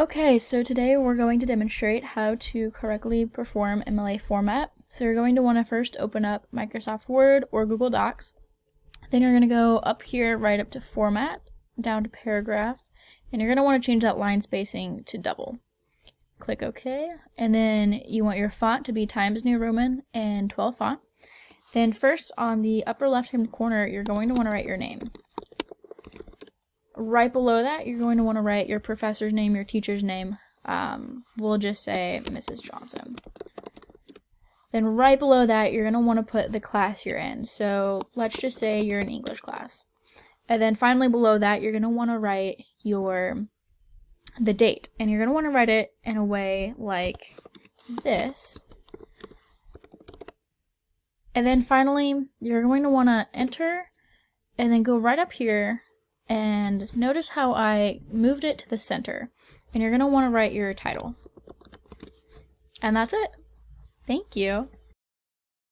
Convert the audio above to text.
Okay, so today we're going to demonstrate how to correctly perform MLA format. So you're going to want to first open up Microsoft Word or Google Docs. Then you're going to go up here right up to Format, down to Paragraph, and you're going to want to change that line spacing to double. Click OK, and then you want your font to be Times New Roman and 12 font. Then first on the upper left-hand corner, you're going to want to write your name. Right below that, you're going to want to write your professor's name, your teacher's name. We'll just say Mrs. Johnson. Then right below that, you're going to want to put the class you're in. So let's just say you're in English class. And then finally below that, you're going to want to write the date. And you're going to want to write it in a way like this. And then finally, you're going to want to enter and then go right up here. And notice how I moved it to the center. And you're going to want to write your title. And that's it. Thank you.